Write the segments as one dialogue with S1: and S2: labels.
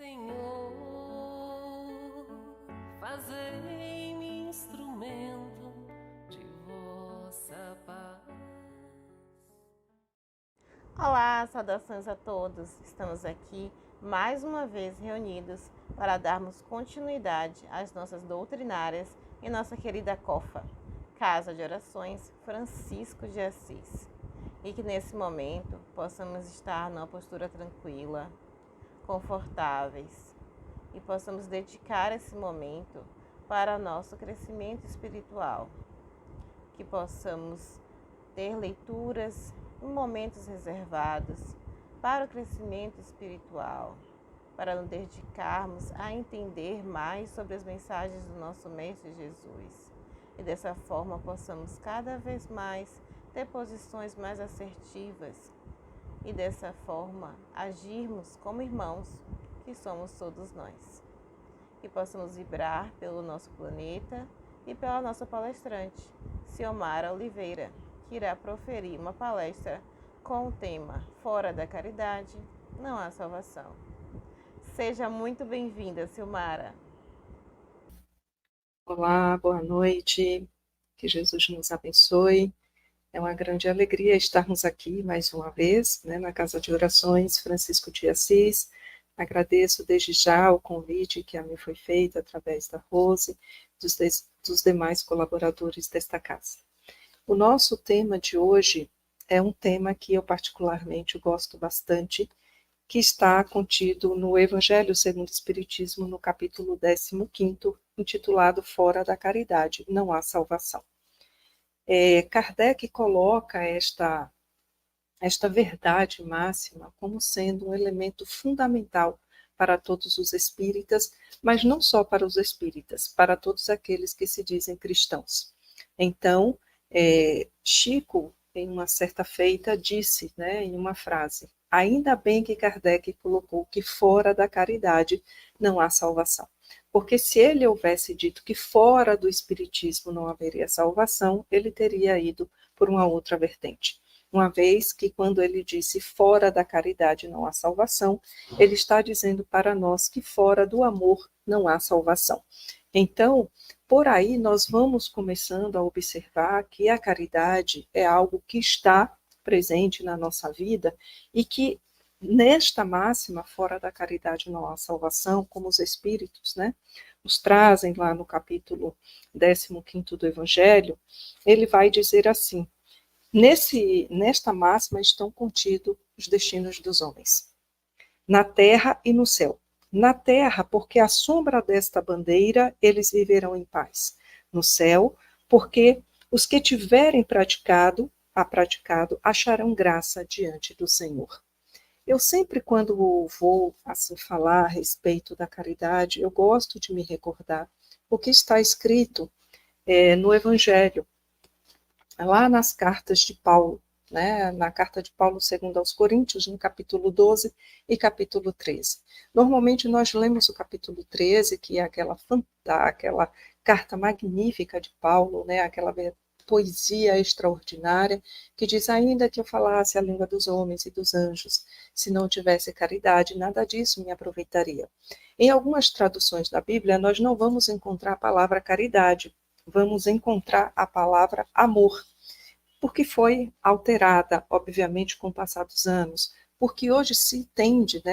S1: Senhor, fazei-me instrumento de vossa paz.
S2: Olá, saudações a todos. Estamos aqui mais uma vez reunidos para darmos continuidade às nossas doutrinárias em nossa querida COFA, Casa de Orações Francisco de Assis. E que nesse momento possamos estar numa postura tranquila, confortáveis e possamos dedicar esse momento para nosso crescimento espiritual. Que possamos ter leituras em momentos reservados para o crescimento espiritual, para nos dedicarmos a entender mais sobre as mensagens do nosso Mestre Jesus. E dessa forma possamos cada vez mais ter posições mais assertivas e dessa forma agirmos como irmãos que somos todos nós. Que possamos vibrar pelo nosso planeta e pela nossa palestrante, Ciomara Oliveira, que irá proferir uma palestra com o tema Fora da Caridade, não há salvação. Seja muito bem-vinda, Ciomara.
S3: Olá, boa noite, que Jesus nos abençoe. É uma grande alegria estarmos aqui mais uma vez, na Casa de Orações Francisco de Assis. Agradeço desde já o convite que a mim foi feito através da Rose, dos demais colaboradores desta casa. O nosso tema de hoje é um tema que eu particularmente gosto bastante, que está contido no Evangelho segundo o Espiritismo, no capítulo 15º, intitulado Fora da Caridade, não há salvação. Kardec coloca esta verdade máxima como sendo um elemento fundamental para todos os espíritas, mas não só para os espíritas, para todos aqueles que se dizem cristãos. Então, Chico, em uma certa feita, disse, em uma frase: ainda bem que Kardec colocou que fora da caridade não há salvação. Porque se ele houvesse dito que fora do espiritismo não haveria salvação, ele teria ido por uma outra vertente. Uma vez que quando ele disse fora da caridade não há salvação, ele está dizendo para nós que fora do amor não há salvação. Então, por aí nós vamos começando a observar que a caridade é algo que está presente na nossa vida e que nesta máxima, fora da caridade não há salvação, como os espíritos, nos trazem lá no capítulo 15º do Evangelho, ele vai dizer assim: nesta máxima estão contidos os destinos dos homens, na terra e no céu. Na terra, porque à sombra desta bandeira eles viverão em paz. No céu, porque os que tiverem praticado acharão graça diante do Senhor. Eu sempre, quando vou assim falar a respeito da caridade, eu gosto de me recordar o que está escrito no Evangelho, lá nas cartas de Paulo, na carta de Paulo segundo aos Coríntios, no capítulo 12 e capítulo 13. Normalmente nós lemos o capítulo 13, que é aquela carta magnífica de Paulo, aquela poesia extraordinária, que diz: ainda que eu falasse a língua dos homens e dos anjos, se não tivesse caridade, nada disso me aproveitaria. Em algumas traduções da Bíblia, nós não vamos encontrar a palavra caridade, vamos encontrar a palavra amor, porque foi alterada, obviamente, com o passar dos anos, porque hoje se entende,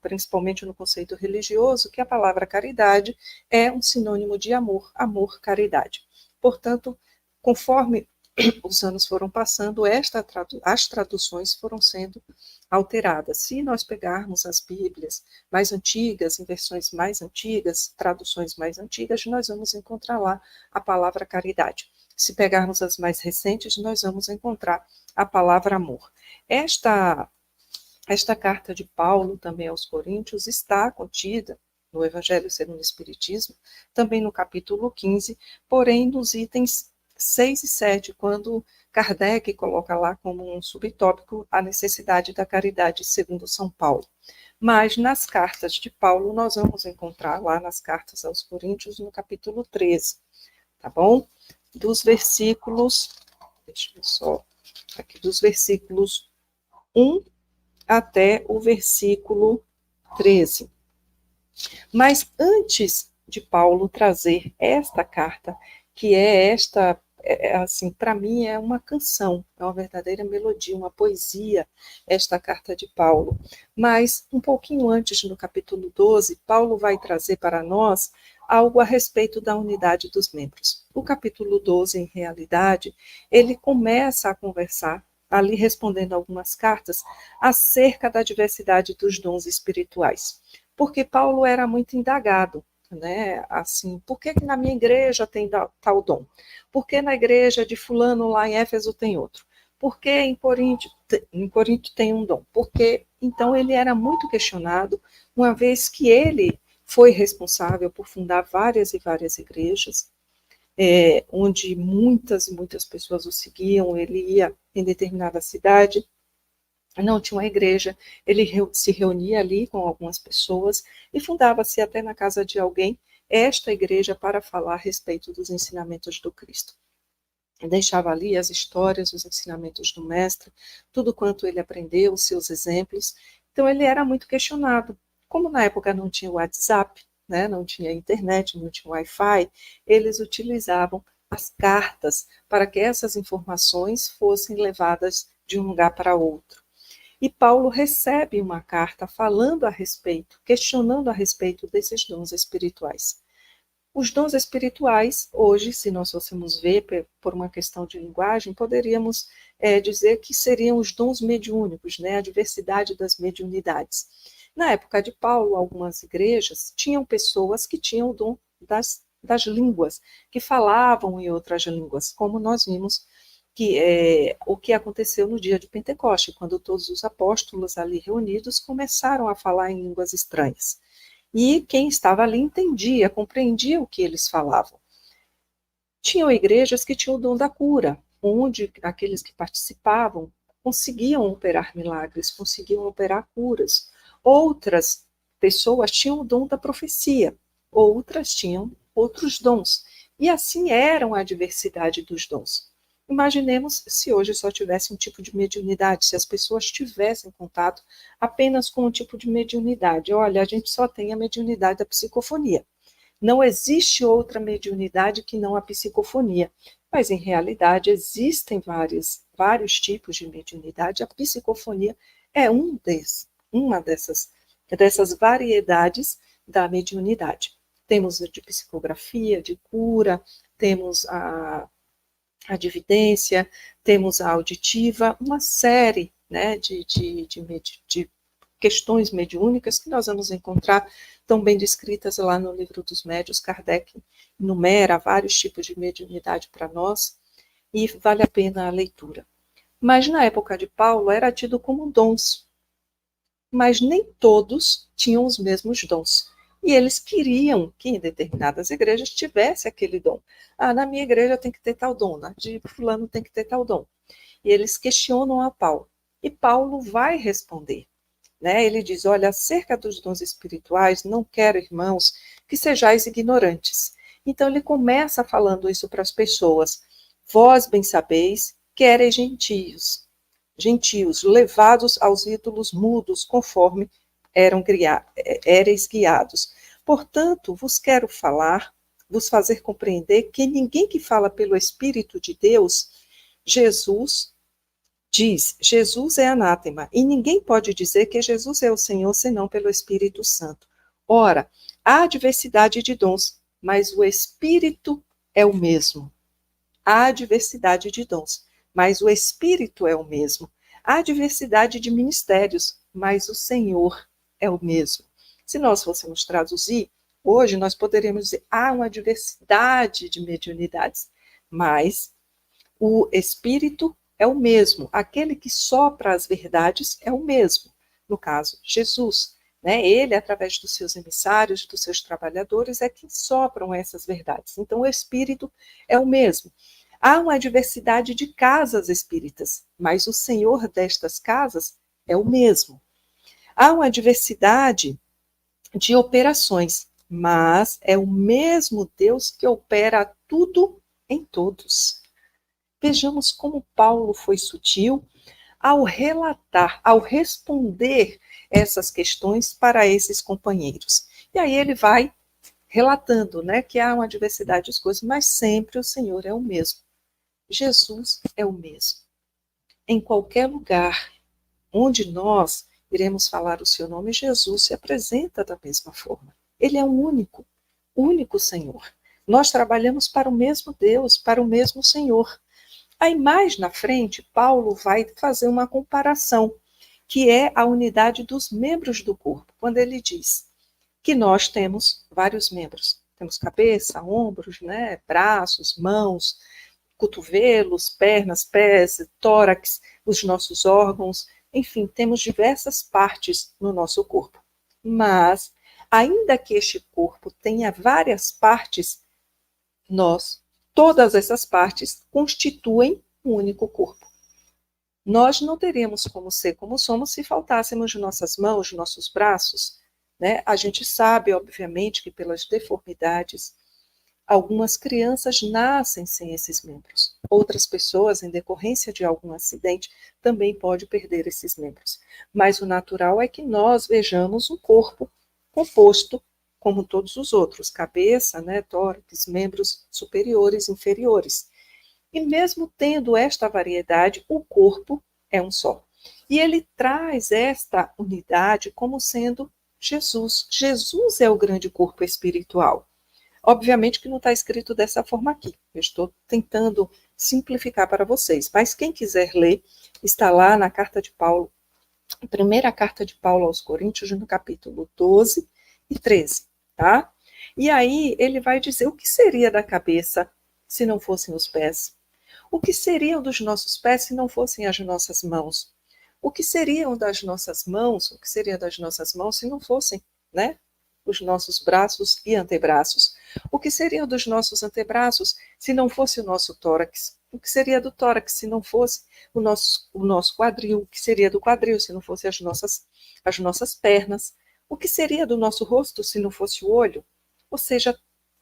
S3: principalmente no conceito religioso, que a palavra caridade é um sinônimo de amor, amor, caridade. Portanto, conforme os anos foram passando, as traduções foram sendo alteradas. Se nós pegarmos as Bíblias mais antigas, em versões mais antigas, traduções mais antigas, nós vamos encontrar lá a palavra caridade. Se pegarmos as mais recentes, nós vamos encontrar a palavra amor. Esta carta de Paulo, também aos Coríntios, está contida no Evangelho segundo o Espiritismo, também no capítulo 15, porém nos itens 6 e 7, quando Kardec coloca lá como um subtópico a necessidade da caridade segundo São Paulo. Mas nas cartas de Paulo, nós vamos encontrar lá nas cartas aos Coríntios, no capítulo 13, tá bom? Dos versículos, dos versículos 1 até o versículo 13. Mas antes de Paulo trazer esta carta, que é esta, assim, para mim é uma canção, é uma verdadeira melodia, uma poesia, esta carta de Paulo. Mas um pouquinho antes, no capítulo 12, Paulo vai trazer para nós algo a respeito da unidade dos membros. O capítulo 12, em realidade, ele começa a conversar, ali respondendo algumas cartas, acerca da diversidade dos dons espirituais. Porque Paulo era muito indagado, né? Assim, por que na minha igreja tem tal dom? Por que na igreja de fulano lá em Éfeso tem outro? Por que em Corinto tem um dom? Porque então ele era muito questionado, uma vez que ele foi responsável por fundar várias e várias igrejas, onde muitas e muitas pessoas o seguiam. Ele ia em determinada cidade, não tinha uma igreja, ele se reunia ali com algumas pessoas e fundava-se até na casa de alguém esta igreja para falar a respeito dos ensinamentos do Cristo. Deixava ali as histórias, os ensinamentos do mestre, tudo quanto ele aprendeu, os seus exemplos. Então ele era muito questionado. Como na época não tinha WhatsApp, né, não tinha internet, não tinha Wi-Fi, eles utilizavam as cartas para que essas informações fossem levadas de um lugar para outro. E Paulo recebe uma carta falando a respeito, questionando a respeito desses dons espirituais. Os dons espirituais, hoje, se nós fôssemos ver por uma questão de linguagem, poderíamos dizer que seriam os dons mediúnicos, né? A diversidade das mediunidades. Na época de Paulo, algumas igrejas tinham pessoas que tinham o dom das línguas, que falavam em outras línguas, como nós vimos que o que aconteceu no dia de Pentecoste, quando todos os apóstolos ali reunidos começaram a falar em línguas estranhas. E quem estava ali entendia, compreendia o que eles falavam. Tinham igrejas que tinham o dom da cura, onde aqueles que participavam conseguiam operar milagres, conseguiam operar curas. Outras pessoas tinham o dom da profecia, outras tinham outros dons. E assim eram a diversidade dos dons. Imaginemos se hoje só tivesse um tipo de mediunidade, se as pessoas tivessem contato apenas com um tipo de mediunidade. Olha, a gente só tem a mediunidade da psicofonia. Não existe outra mediunidade que não a psicofonia. Mas, em realidade, existem vários tipos de mediunidade. A psicofonia é uma dessas variedades da mediunidade. Temos de psicografia, de cura, temos a dividência, temos a auditiva, uma série, né, de questões mediúnicas que nós vamos encontrar tão bem descritas lá no Livro dos Médiuns. Kardec enumera vários tipos de mediunidade para nós e vale a pena a leitura. Mas na época de Paulo era tido como dons, mas nem todos tinham os mesmos dons. E eles queriam que em determinadas igrejas tivesse aquele dom. Ah, na minha igreja tem que ter tal dom, na de fulano tem que ter tal dom. E eles questionam a Paulo. E Paulo vai responder. Né? Ele diz, olha, acerca dos dons espirituais, não quero, irmãos, que sejais ignorantes. Então ele começa falando isso para as pessoas. Vós bem sabeis que ereis gentios, levados aos ídolos mudos, conforme éreis guiados. Portanto, vos quero vos fazer compreender que ninguém que fala pelo Espírito de Deus, Jesus é anátema, e ninguém pode dizer que Jesus é o Senhor senão pelo Espírito Santo. Ora, há diversidade de dons, mas o Espírito é o mesmo. Há diversidade de dons, mas o Espírito é o mesmo. Há diversidade de ministérios, mas o Senhor é o mesmo. Se nós fôssemos traduzir, hoje nós poderíamos dizer, há uma diversidade de mediunidades, mas o Espírito é o mesmo. Aquele que sopra as verdades é o mesmo. No caso, Jesus. Né? Ele, através dos seus emissários, dos seus trabalhadores, é quem sopram essas verdades. Então, o Espírito é o mesmo. Há uma diversidade de casas espíritas, mas o Senhor destas casas é o mesmo. Há uma diversidade de operações, mas é o mesmo Deus que opera tudo em todos. Vejamos como Paulo foi sutil ao relatar, ao responder essas questões para esses companheiros. E aí ele vai relatando, né, que há uma diversidade de coisas, mas sempre o Senhor é o mesmo. Jesus é o mesmo. Em qualquer lugar onde nós iremos falar o seu nome, Jesus se apresenta da mesma forma. Ele é o único Senhor. Nós trabalhamos para o mesmo Deus, para o mesmo Senhor. Aí mais na frente, Paulo vai fazer uma comparação, que é a unidade dos membros do corpo, quando ele diz que nós temos vários membros. Temos cabeça, ombros, né, braços, mãos, cotovelos, pernas, pés, tórax, os nossos órgãos, enfim, temos diversas partes no nosso corpo. Mas, ainda que este corpo tenha várias partes, todas essas partes constituem um único corpo. Nós não teríamos como ser como somos se faltássemos nossas mãos, nossos braços, né? A gente sabe, obviamente, que pelas deformidades, algumas crianças nascem sem esses membros. Outras pessoas, em decorrência de algum acidente, também podem perder esses membros. Mas o natural é que nós vejamos um corpo composto como todos os outros, cabeça, né, tórax, membros superiores, inferiores. E mesmo tendo esta variedade, o corpo é um só. E ele traz esta unidade como sendo Jesus. Jesus é o grande corpo espiritual. Obviamente que não está escrito dessa forma aqui. Eu estou tentando simplificar para vocês. Mas quem quiser ler, está lá na carta de Paulo, a primeira carta de Paulo aos Coríntios, no capítulo 12 e 13, tá? E aí ele vai dizer o que seria da cabeça se não fossem os pés. O que seriam dos nossos pés se não fossem as nossas mãos? O que seriam das nossas mãos? O que seria das nossas mãos se não fossem, né, os nossos braços e antebraços? O que seriam dos nossos antebraços se não fosse o nosso tórax? O que seria do tórax se não fosse o nosso quadril? O que seria do quadril se não fosse as nossas pernas? O que seria do nosso rosto se não fosse o olho? Ou seja,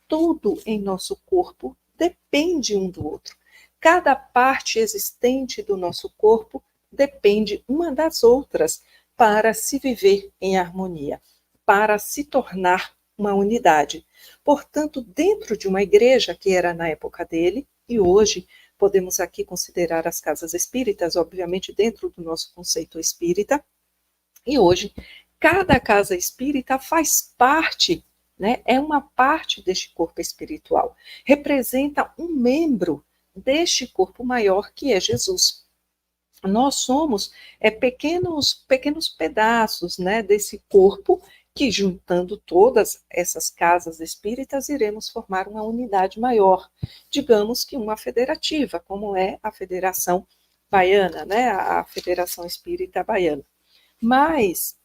S3: tudo em nosso corpo depende um do outro. Cada parte existente do nosso corpo depende uma das outras para se viver em harmonia, para se tornar uma unidade. Portanto, dentro de uma igreja que era na época dele, e hoje podemos aqui considerar as casas espíritas, obviamente dentro do nosso conceito espírita, e hoje cada casa espírita faz parte, né, é uma parte deste corpo espiritual, representa um membro deste corpo maior que é Jesus. Nós somos pequenos pedaços, né, desse corpo que, juntando todas essas casas espíritas, iremos formar uma unidade maior, digamos que uma federativa, como é a Federação Baiana, né, a Federação Espírita Baiana. Mas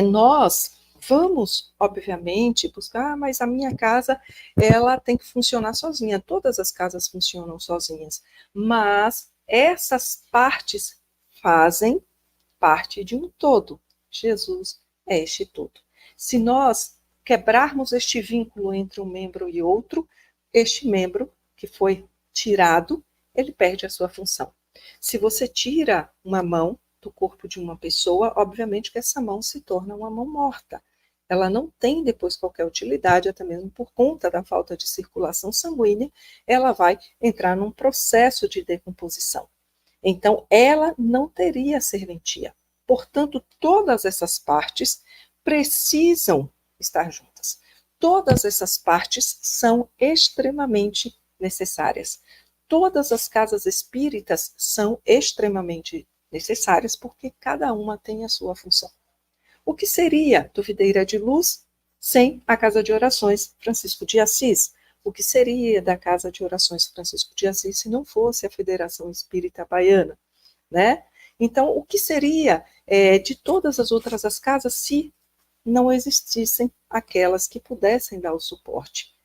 S3: nós vamos, obviamente, buscar, mas a minha casa, ela tem que funcionar sozinha. Todas as casas funcionam sozinhas, mas essas partes fazem parte de um todo. Jesus é este todo. Se nós quebrarmos este vínculo entre um membro e outro, este membro que foi tirado, ele perde a sua função. Se você tira uma mão do corpo de uma pessoa, obviamente que essa mão se torna uma mão morta. Ela não tem depois qualquer utilidade, até mesmo por conta da falta de circulação sanguínea, ela vai entrar num processo de decomposição. Então, ela não teria serventia. Portanto, todas essas partes precisam estar juntas. Todas essas partes são extremamente necessárias. Todas as casas espíritas são extremamente necessárias porque cada uma tem a sua função. O que seria do Videira de Luz sem a Casa de Orações Francisco de Assis? O que seria da Casa de Orações Francisco de Assis se não fosse a Federação Espírita Baiana, né? Então, o que seria de todas as outras as casas se não existissem aquelas que pudessem dar o suporte?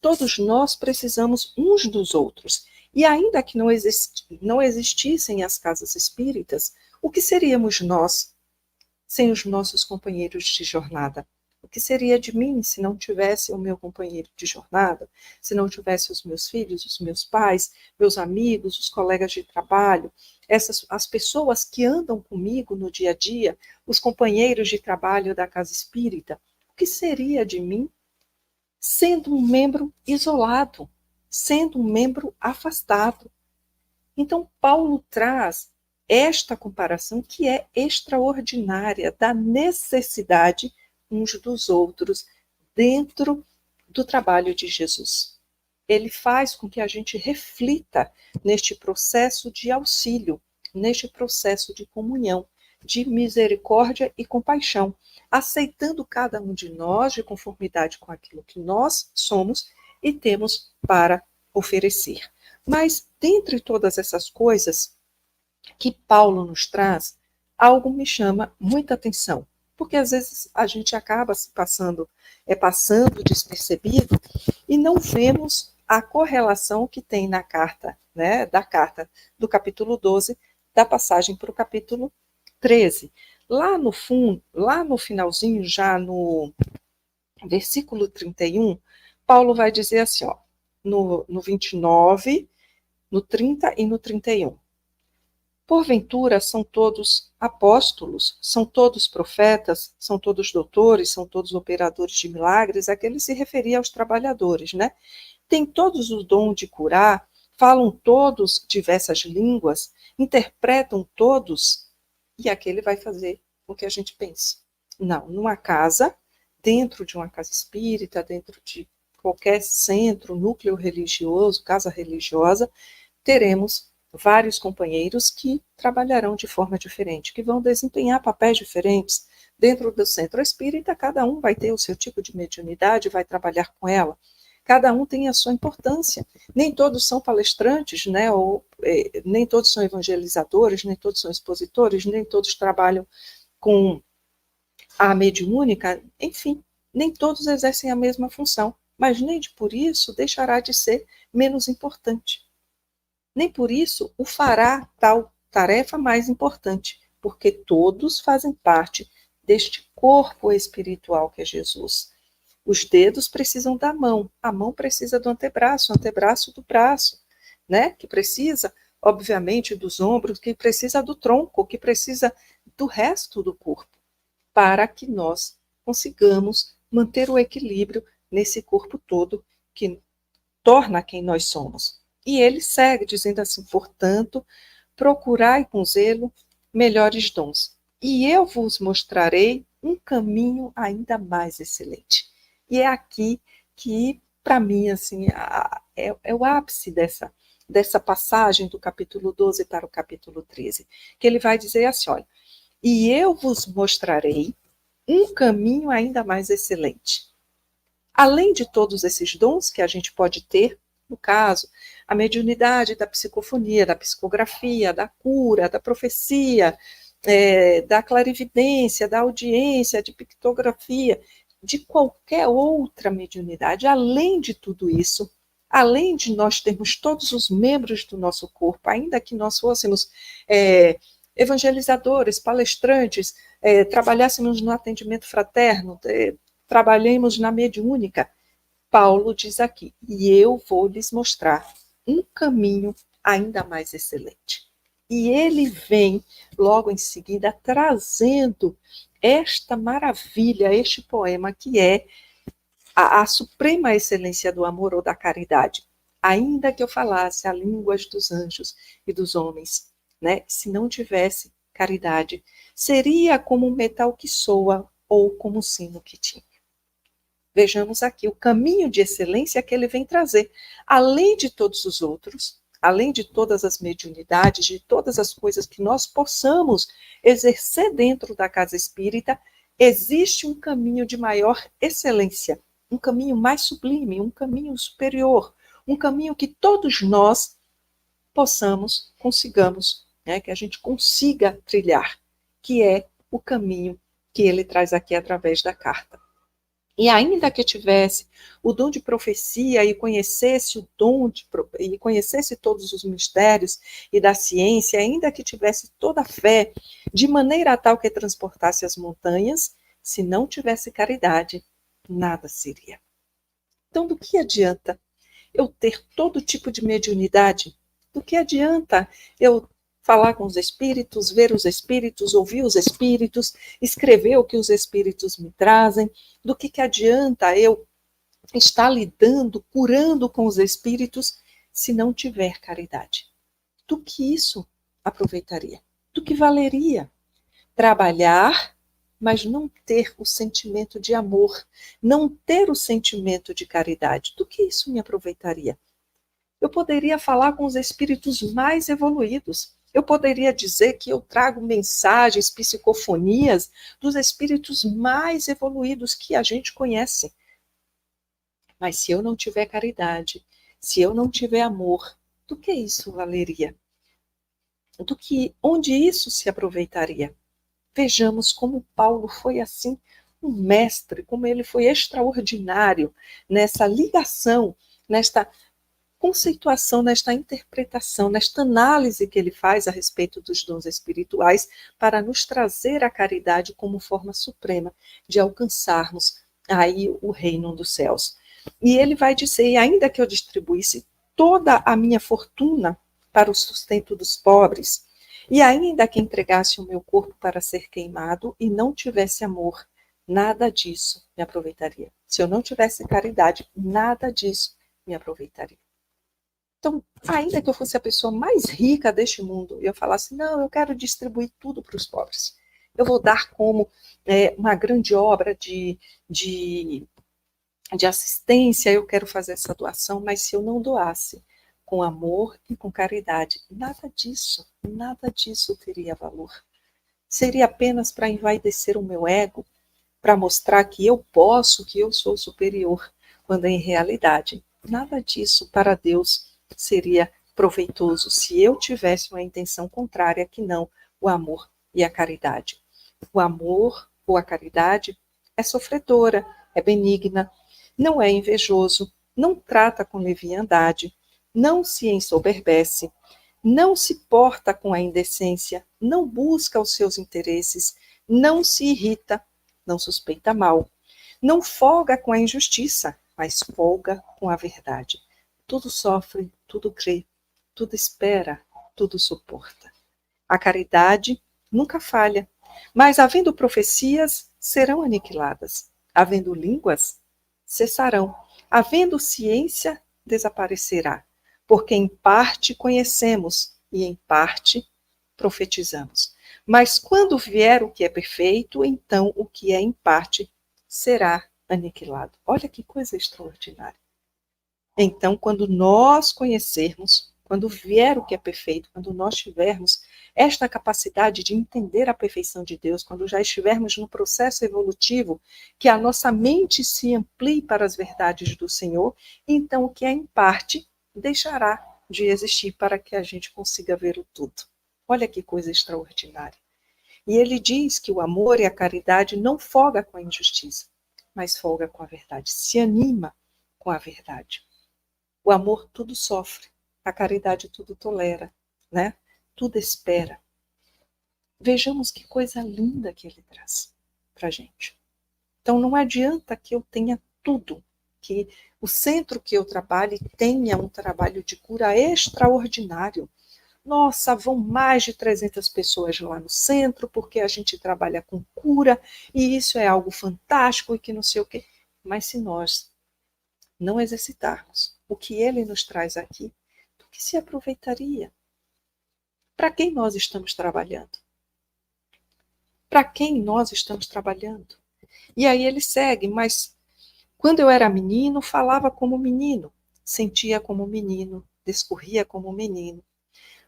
S3: Todos nós precisamos uns dos outros. E ainda que não existissem as casas espíritas, o que seríamos nós sem os nossos companheiros de jornada? O que seria de mim se não tivesse o meu companheiro de jornada? Se não tivesse os meus filhos, os meus pais, meus amigos, os colegas de trabalho, as pessoas que andam comigo no dia a dia, os companheiros de trabalho da casa espírita? que seria de mim sendo um membro isolado, sendo um membro afastado? Então, Paulo traz esta comparação que é extraordinária da necessidade uns dos outros dentro do trabalho de Jesus. Ele faz com que a gente reflita neste processo de auxílio, neste processo de comunhão, de misericórdia e compaixão, aceitando cada um de nós de conformidade com aquilo que nós somos e temos para oferecer. Mas, dentre todas essas coisas que Paulo nos traz, algo me chama muita atenção, porque às vezes a gente acaba se passando despercebido e não vemos a correlação que tem na carta, né, da carta do capítulo 12, da passagem para o capítulo 13. Lá no fundo, lá no finalzinho, já no versículo 31, Paulo vai dizer assim, ó, no 29, no 30 e no 31. Porventura são todos apóstolos, são todos profetas, são todos doutores, são todos operadores de milagres, aquele se referia aos trabalhadores, né? Tem todos o dom de curar, falam todos diversas línguas, interpretam todos, e aquele vai fazer o que a gente pensa. Não, numa casa, dentro de uma casa espírita, dentro de qualquer centro, núcleo religioso, casa religiosa, teremos vários companheiros que trabalharão de forma diferente, que vão desempenhar papéis diferentes. Dentro do centro espírita, cada um vai ter o seu tipo de mediunidade, vai trabalhar com ela. Cada um tem a sua importância. Nem todos são palestrantes, né? Nem todos são evangelizadores, nem todos são expositores, nem todos trabalham com a mediúnica, enfim, nem todos exercem a mesma função, mas nem por isso deixará de ser menos importante. Nem por isso o fará tal tarefa mais importante, porque todos fazem parte deste corpo espiritual que é Jesus. Os dedos precisam da mão, a mão precisa do antebraço, o antebraço do braço, né? Que precisa, obviamente, dos ombros, que precisa do tronco, que precisa do resto do corpo, para que nós consigamos manter o equilíbrio nesse corpo todo que torna quem nós somos. E ele segue dizendo assim, portanto, procurai com zelo melhores dons, e eu vos mostrarei um caminho ainda mais excelente. E é aqui que, para mim, assim, é o ápice dessa passagem do capítulo 12 para o capítulo 13, que ele vai dizer assim, olha, e eu vos mostrarei um caminho ainda mais excelente. Além de todos esses dons que a gente pode ter, no caso, a mediunidade da psicofonia, da psicografia, da cura, da profecia, da clarividência, da audiência, de pictografia, de qualquer outra mediunidade, além de tudo isso, além de nós termos todos os membros do nosso corpo, ainda que nós fôssemos evangelizadores, palestrantes, trabalhássemos no atendimento fraterno, trabalhemos na mediúnica, Paulo diz aqui, e eu vou lhes mostrar um caminho ainda mais excelente. E ele vem logo em seguida trazendo esta maravilha, este poema que é a suprema excelência do amor ou da caridade. Ainda que eu falasse a línguas dos anjos e dos homens, né? Se não tivesse caridade, seria como um metal que soa ou como um sino que tinha. Vejamos aqui o caminho de excelência que ele vem trazer. Além de todos os outros, além de todas as mediunidades, de todas as coisas que nós possamos exercer dentro da casa espírita, existe um caminho de maior excelência, um caminho mais sublime, um caminho superior, um caminho que todos nós consigamos, né, que a gente consiga trilhar, que é o caminho que ele traz aqui através da carta. E ainda que tivesse o dom de profecia e conhecesse e conhecesse todos os mistérios e da ciência, ainda que tivesse toda a fé, de maneira tal que transportasse as montanhas, se não tivesse caridade, nada seria. Então, do que adianta eu ter todo tipo de mediunidade? Do que adianta eu falar com os espíritos, ver os espíritos, ouvir os espíritos, escrever o que os espíritos me trazem. Do que adianta eu estar lidando, curando com os espíritos, se não tiver caridade? Do que isso aproveitaria? Do que valeria? Trabalhar, mas não ter o sentimento de amor, não ter o sentimento de caridade. Do que isso me aproveitaria? Eu poderia falar com os espíritos mais evoluídos. Eu poderia dizer que eu trago mensagens, psicofonias dos espíritos mais evoluídos que a gente conhece. Mas se eu não tiver caridade, se eu não tiver amor, do que isso valeria? Onde isso se aproveitaria? Vejamos como Paulo foi assim, um mestre, como ele foi extraordinário nessa ligação, nesta conceituação, nesta interpretação, nesta análise que ele faz a respeito dos dons espirituais para nos trazer a caridade como forma suprema de alcançarmos aí o reino dos céus. E ele vai dizer, ainda que eu distribuísse toda a minha fortuna para o sustento dos pobres, e ainda que entregasse o meu corpo para ser queimado e não tivesse amor, nada disso me aproveitaria. Se eu não tivesse caridade, nada disso me aproveitaria. Então, ainda que eu fosse a pessoa mais rica deste mundo, e eu falasse, não, eu quero distribuir tudo para os pobres. Eu vou dar como uma grande obra de assistência, eu quero fazer essa doação, mas se eu não doasse com amor e com caridade, nada disso teria valor. Seria apenas para envaidecer o meu ego, para mostrar que eu posso, que eu sou superior, quando em realidade, nada disso para Deus seria proveitoso se eu tivesse uma intenção contrária que não o amor e a caridade. O amor ou a caridade é sofredora, é benigna, não é invejoso, não trata com leviandade, não se ensoberbece, não se porta com a indecência, não busca os seus interesses, não se irrita, não suspeita mal, não folga com a injustiça, mas folga com a verdade. Tudo sofre, tudo crê, tudo espera, tudo suporta. A caridade nunca falha, mas havendo profecias, serão aniquiladas. Havendo línguas, cessarão. Havendo ciência, desaparecerá. Porque em parte conhecemos e em parte profetizamos. Mas quando vier o que é perfeito, então o que é em parte será aniquilado. Olha que coisa extraordinária. Então, quando nós conhecermos, quando vier o que é perfeito, quando nós tivermos esta capacidade de entender a perfeição de Deus, quando já estivermos no processo evolutivo, que a nossa mente se amplie para as verdades do Senhor, então o que é em parte deixará de existir para que a gente consiga ver o tudo. Olha que coisa extraordinária. E ele diz que o amor e a caridade não folga com a injustiça, mas folga com a verdade, se anima com a verdade. O amor tudo sofre, a caridade tudo tolera, né? Tudo espera. Vejamos que coisa linda que ele traz para a gente. Então não adianta que eu tenha tudo, que o centro que eu trabalhe tenha um trabalho de cura extraordinário. Nossa, vão mais de 300 pessoas lá no centro, porque a gente trabalha com cura, e isso é algo fantástico e que não sei o quê. Mas se nós não exercitarmos o que ele nos traz aqui, do que se aproveitaria? Para quem nós estamos trabalhando? Para quem nós estamos trabalhando? E aí ele segue, mas quando eu era menino, falava como menino, sentia como menino, discorria como menino.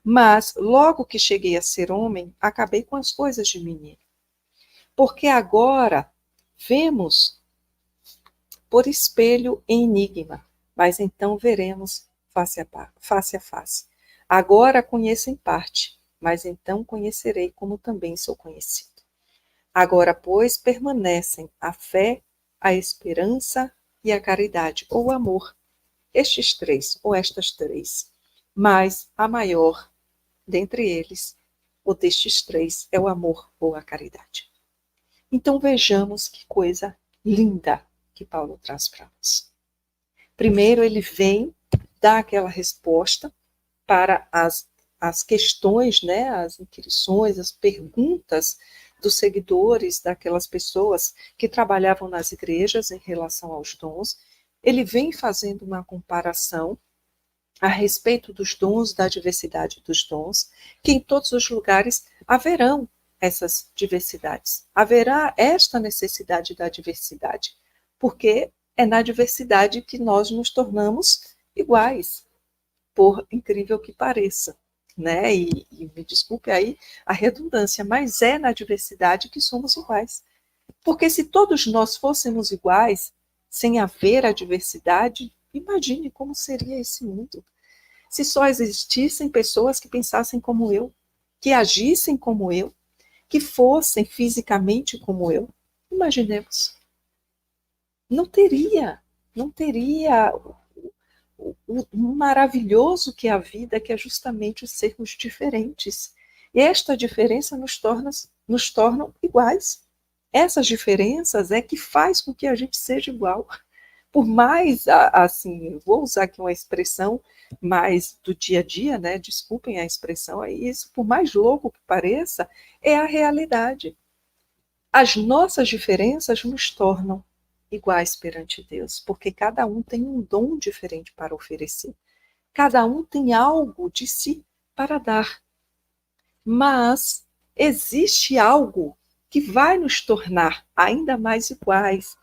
S3: Mas logo que cheguei a ser homem, acabei com as coisas de menino. Porque agora vemos por espelho em enigma, mas então veremos face a face. Agora conheço em parte, mas então conhecerei como também sou conhecido. Agora, pois, permanecem a fé, a esperança e a caridade, ou o amor. Estes três, ou estas três. Mas a maior dentre eles, ou destes três, é o amor ou a caridade. Então vejamos que coisa linda que Paulo traz para nós. Primeiro ele vem dar aquela resposta para as as questões, né, as inquirições, as perguntas dos seguidores daquelas pessoas que trabalhavam nas igrejas em relação aos dons. Ele vem fazendo uma comparação a respeito dos dons, da diversidade dos dons, que em todos os lugares haverão essas diversidades. Haverá esta necessidade da diversidade, porque é na diversidade que nós nos tornamos iguais, por incrível que pareça. Né? E me desculpe aí a redundância, mas é na diversidade que somos iguais. Porque se todos nós fôssemos iguais, sem haver a diversidade, imagine como seria esse mundo. Se só existissem pessoas que pensassem como eu, que agissem como eu, que fossem fisicamente como eu, imaginemos. Não teria o maravilhoso que é a vida, que é justamente sermos diferentes. E esta diferença nos tornam iguais. Essas diferenças é que faz com que a gente seja igual. Por mais, assim, vou usar aqui uma expressão mais do dia a dia, né? Desculpem a expressão, é isso, por mais louco que pareça, é a realidade. As nossas diferenças nos tornam iguais perante Deus, porque cada um tem um dom diferente para oferecer. Cada um tem algo de si para dar. Mas existe algo que vai nos tornar ainda mais iguais,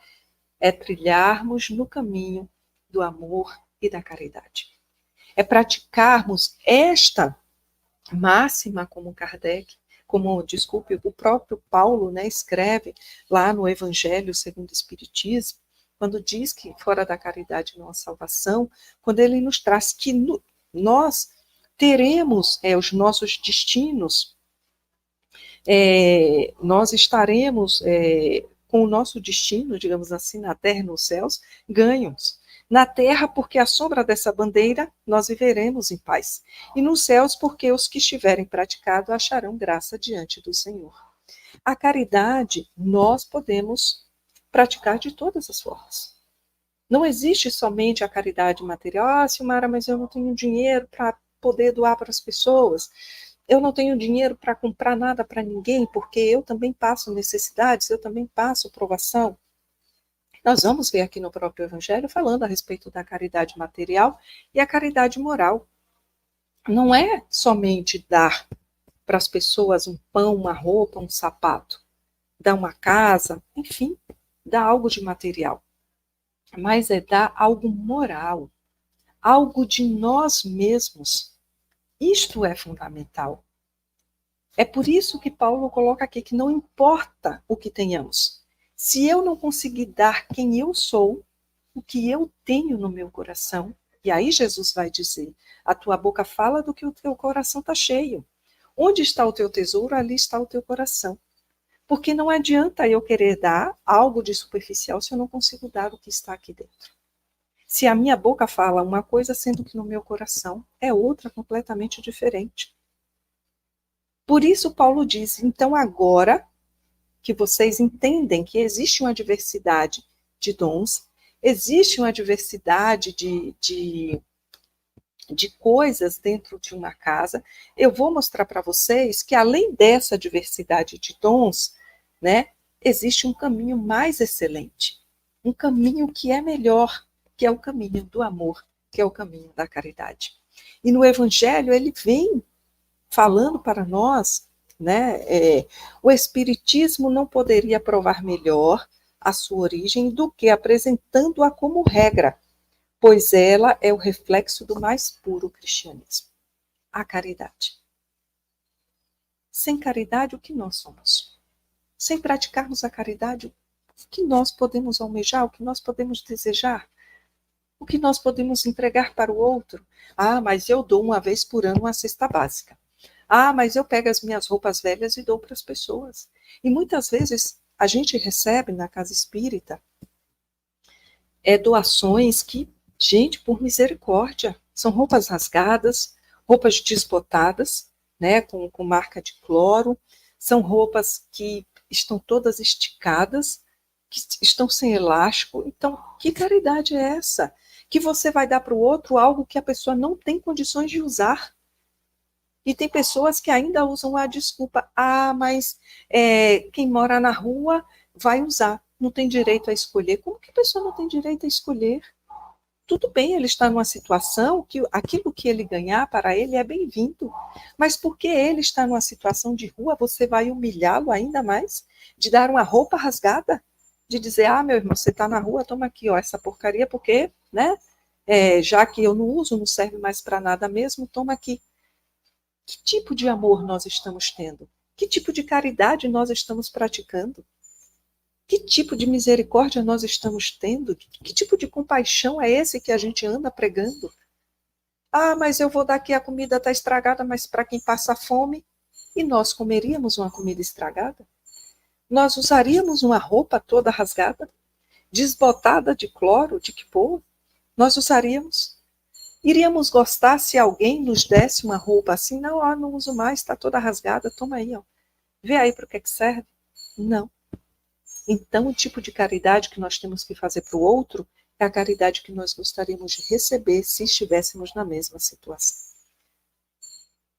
S3: é trilharmos no caminho do amor e da caridade. É praticarmos esta máxima como Kardec, o próprio Paulo, né, escreve lá no Evangelho segundo o Espiritismo, quando diz que fora da caridade não há salvação, quando ele nos traz que nós teremos os nossos destinos, nós estaremos com o nosso destino, digamos assim, na terra e nos céus, ganhos. Na terra, porque à sombra dessa bandeira nós viveremos em paz. E nos céus, porque os que estiverem praticado acharão graça diante do Senhor. A caridade nós podemos praticar de todas as formas. Não existe somente a caridade material. Ah, Silmara, mas eu não tenho dinheiro para poder doar para as pessoas. Eu não tenho dinheiro para comprar nada para ninguém, porque eu também passo necessidades, eu também passo provação. Nós vamos ver aqui no próprio Evangelho falando a respeito da caridade material e a caridade moral. Não é somente dar para as pessoas um pão, uma roupa, um sapato, dar uma casa, enfim, dar algo de material. Mas é dar algo moral, algo de nós mesmos. Isto é fundamental. É por isso que Paulo coloca aqui que não importa o que tenhamos. Se eu não conseguir dar quem eu sou, o que eu tenho no meu coração, e aí Jesus vai dizer, a tua boca fala do que o teu coração está cheio. Onde está o teu tesouro, ali está o teu coração. Porque não adianta eu querer dar algo de superficial se eu não consigo dar o que está aqui dentro. Se a minha boca fala uma coisa, sendo que no meu coração é outra completamente diferente. Por isso Paulo diz, então agora que vocês entendem que existe uma diversidade de dons, existe uma diversidade de coisas dentro de uma casa, eu vou mostrar para vocês que além dessa diversidade de dons, né, existe um caminho mais excelente, um caminho que é melhor, que é o caminho do amor, que é o caminho da caridade. E no Evangelho ele vem falando para nós, né, o Espiritismo não poderia provar melhor a sua origem do que apresentando-a como regra, pois ela é o reflexo do mais puro cristianismo, a caridade. Sem caridade, o que nós somos? Sem praticarmos a caridade, o que nós podemos almejar, o que nós podemos desejar? O que nós podemos entregar para o outro? Ah, mas eu dou uma vez por ano uma cesta básica. Ah, mas eu pego as minhas roupas velhas e dou para as pessoas. E muitas vezes a gente recebe na casa espírita doações que, gente, por misericórdia, são roupas rasgadas, roupas desbotadas, né, com marca de cloro, são roupas que estão todas esticadas, que estão sem elástico. Então, que caridade é essa? Que você vai dar para o outro algo que a pessoa não tem condições de usar. E tem pessoas que ainda usam a desculpa, mas quem mora na rua vai usar, não tem direito a escolher. Como que a pessoa não tem direito a escolher? Tudo bem, ele está numa situação que aquilo que ele ganhar para ele é bem-vindo. Mas porque ele está numa situação de rua, você vai humilhá-lo ainda mais? De dar uma roupa rasgada? De dizer, meu irmão, você está na rua, toma aqui, ó, essa porcaria, porque, né? Já que eu não uso, não serve mais para nada mesmo, toma aqui. Que tipo de amor nós estamos tendo? Que tipo de caridade nós estamos praticando? Que tipo de misericórdia nós estamos tendo? Que tipo de compaixão é esse que a gente anda pregando? Mas eu vou dar aqui, a comida está estragada, mas para quem passa fome, e nós comeríamos uma comida estragada? Nós usaríamos uma roupa toda rasgada, desbotada de cloro, de que pôr? Nós usaríamos? Iríamos gostar se alguém nos desse uma roupa assim? Não, não uso mais, está toda rasgada, toma aí, ó. Vê aí para o que serve? Não. Então, o tipo de caridade que nós temos que fazer para o outro é a caridade que nós gostaríamos de receber se estivéssemos na mesma situação.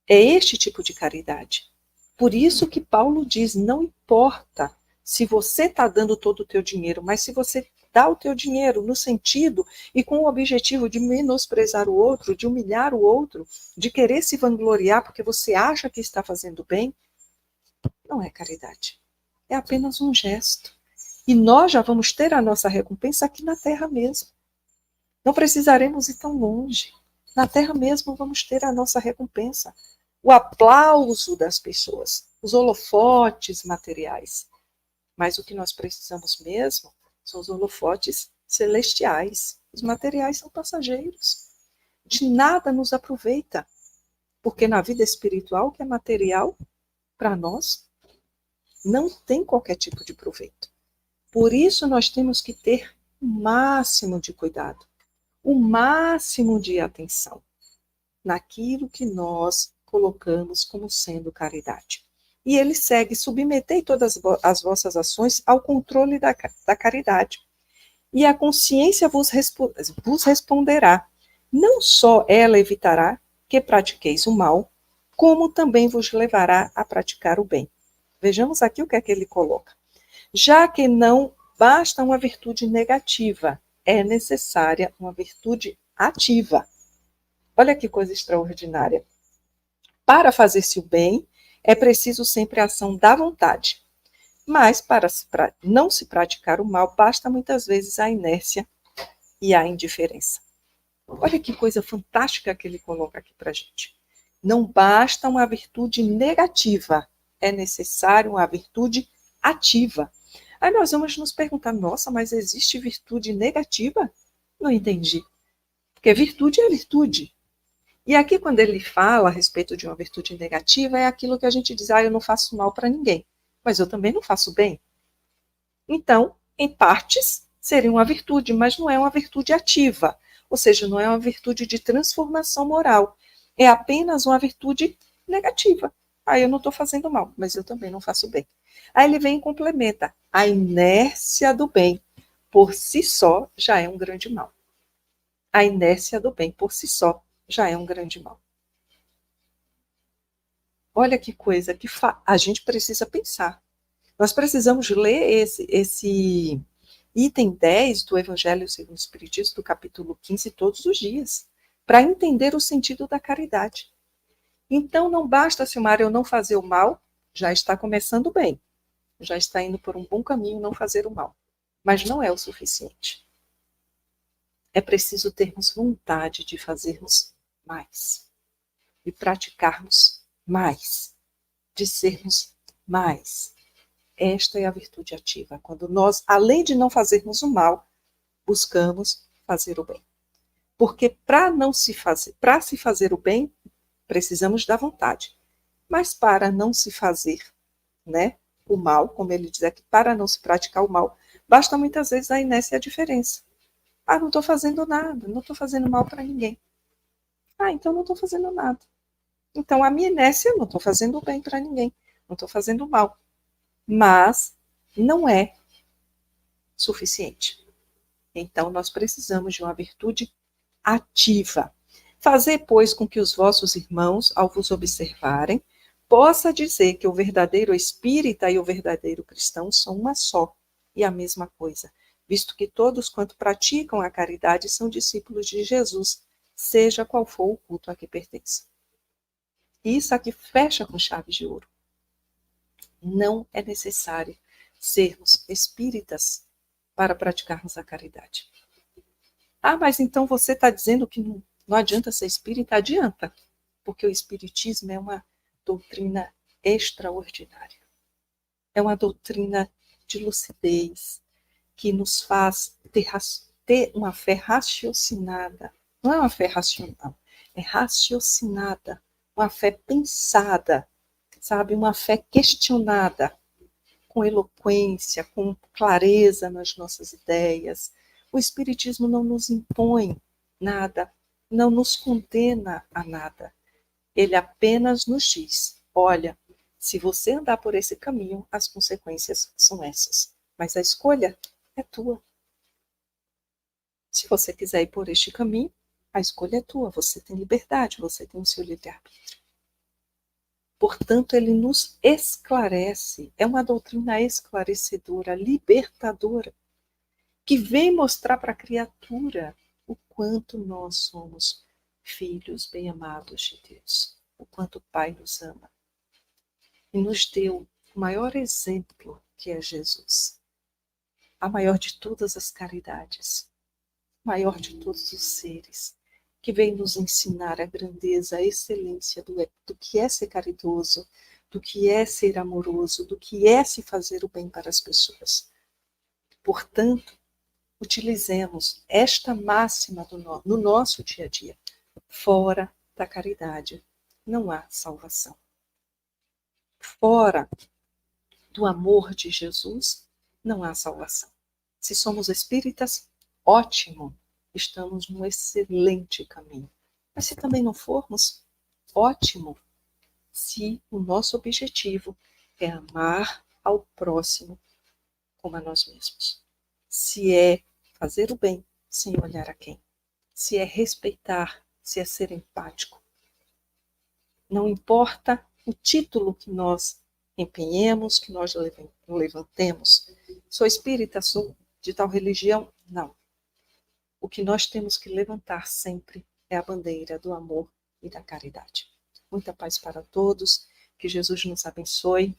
S3: É este tipo de caridade. Por isso que Paulo diz, não importa se você está dando todo o teu dinheiro, mas se você dá o teu dinheiro no sentido e com o objetivo de menosprezar o outro, de humilhar o outro, de querer se vangloriar porque você acha que está fazendo bem, não é caridade. É apenas um gesto. E nós já vamos ter a nossa recompensa aqui na terra mesmo. Não precisaremos ir tão longe. Na terra mesmo vamos ter a nossa recompensa. O aplauso das pessoas, os holofotes materiais. Mas o que nós precisamos mesmo são os holofotes celestiais. Os materiais são passageiros. De nada nos aproveita. Porque na vida espiritual, que é material, para nós, não tem qualquer tipo de proveito. Por isso nós temos que ter o máximo de cuidado, o máximo de atenção naquilo que nós colocamos como sendo caridade. E ele segue, submetei todas as vossas ações ao controle da caridade. E a consciência vos responderá. Não só ela evitará que pratiqueis o mal, como também vos levará a praticar o bem. Vejamos aqui o que é que ele coloca. Já que não basta uma virtude negativa, é necessária uma virtude ativa. Olha que coisa extraordinária. Para fazer-se o bem, é preciso sempre a ação da vontade. Mas para não se praticar o mal, basta muitas vezes a inércia e a indiferença. Olha que coisa fantástica que ele coloca aqui para a gente. Não basta uma virtude negativa, é necessário uma virtude ativa. Aí nós vamos nos perguntar, nossa, mas existe virtude negativa? Não entendi. Porque virtude é virtude. E aqui, quando ele fala a respeito de uma virtude negativa, é aquilo que a gente diz, eu não faço mal para ninguém, mas eu também não faço bem. Então, em partes, seria uma virtude, mas não é uma virtude ativa. Ou seja, não é uma virtude de transformação moral. É apenas uma virtude negativa. Eu não estou fazendo mal, mas eu também não faço bem. Aí ele vem e complementa. A inércia do bem, por si só, já é um grande mal. A inércia do bem, por si só, já é um grande mal. Olha que coisa que a gente precisa pensar. Nós precisamos ler esse item 10 do Evangelho segundo o Espiritismo, do capítulo 15, todos os dias, para entender o sentido da caridade. Então, não basta, Silmar, eu não fazer o mal, já está começando bem. Já está indo por um bom caminho não fazer o mal. Mas não é o suficiente. É preciso termos vontade de fazermos mais. De praticarmos mais. De sermos mais. Esta é a virtude ativa. Quando nós, além de não fazermos o mal, buscamos fazer o bem. Porque para se fazer o bem, precisamos da vontade. Mas para não se fazer, o mal, como ele diz aqui, para não se praticar o mal, basta muitas vezes a inércia e a diferença. Não estou fazendo nada, não estou fazendo mal para ninguém. Então não estou fazendo nada. Então a minha inércia, não estou fazendo bem para ninguém, não estou fazendo mal. Mas não é suficiente. Então nós precisamos de uma virtude ativa. Fazei, pois, com que os vossos irmãos, ao vos observarem, possa dizer que o verdadeiro espírita e o verdadeiro cristão são uma só e a mesma coisa, visto que todos quanto praticam a caridade são discípulos de Jesus, seja qual for o culto a que pertença. Isso aqui fecha com chave de ouro. Não é necessário sermos espíritas para praticarmos a caridade. Ah, mas então você está dizendo que não adianta ser espírita? Adianta, porque o espiritismo é uma doutrina extraordinária. É uma doutrina de lucidez, que nos faz ter uma fé raciocinada. Não é uma fé racional, é raciocinada, uma fé pensada, sabe? Uma fé questionada, com eloquência, com clareza nas nossas ideias. O Espiritismo não nos impõe nada, não nos condena a nada. Ele apenas nos diz: olha, se você andar por esse caminho, as consequências são essas. Mas a escolha é tua. Se você quiser ir por este caminho, a escolha é tua. Você tem liberdade, você tem o seu livre-arbítrio. Portanto, ele nos esclarece. É uma doutrina esclarecedora, libertadora, que vem mostrar para a criatura o quanto nós somos filhos bem-amados de Deus, o quanto o Pai nos ama. E nos deu o maior exemplo, que é Jesus. A maior de todas as caridades, o maior de todos os seres, que vem nos ensinar a grandeza, a excelência do que é ser caridoso, do que é ser amoroso, do que é se fazer o bem para as pessoas. Portanto, utilizemos esta máxima no nosso dia a dia. Fora da caridade não há salvação. Fora do amor de Jesus não há salvação. Se somos espíritas, ótimo, estamos num excelente caminho. Mas se também não formos, ótimo, se o nosso objetivo é amar ao próximo como a nós mesmos. Se é fazer o bem sem olhar a quem. Se é respeitar, se é ser empático. Não importa o título que nós empenhemos, que nós levantemos. Sou espírita, sou de tal religião? Não. O que nós temos que levantar sempre é a bandeira do amor e da caridade. Muita paz para todos, que Jesus nos abençoe.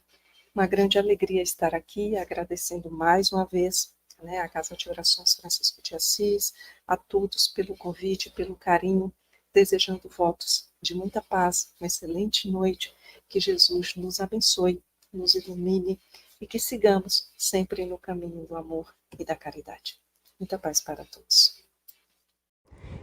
S3: Uma grande alegria estar aqui, agradecendo mais uma vez, a Casa de Orações Francisco de Assis, a todos pelo convite, pelo carinho, desejando votos de muita paz, uma excelente noite, que Jesus nos abençoe, nos ilumine e que sigamos sempre no caminho do amor e da caridade. Muita paz para todos.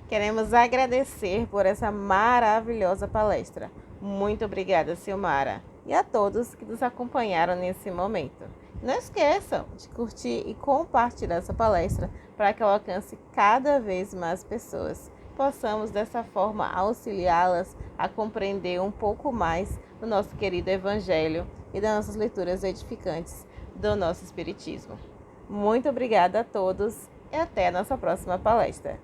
S2: Queremos agradecer por essa maravilhosa palestra. Muito obrigada, Silmara, e a todos que nos acompanharam nesse momento. Não esqueçam de curtir e compartilhar essa palestra para que ela alcance cada vez mais pessoas. Possamos dessa forma auxiliá-las a compreender um pouco mais do nosso querido Evangelho e das nossas leituras edificantes do nosso Espiritismo. Muito obrigada a todos e até a nossa próxima palestra.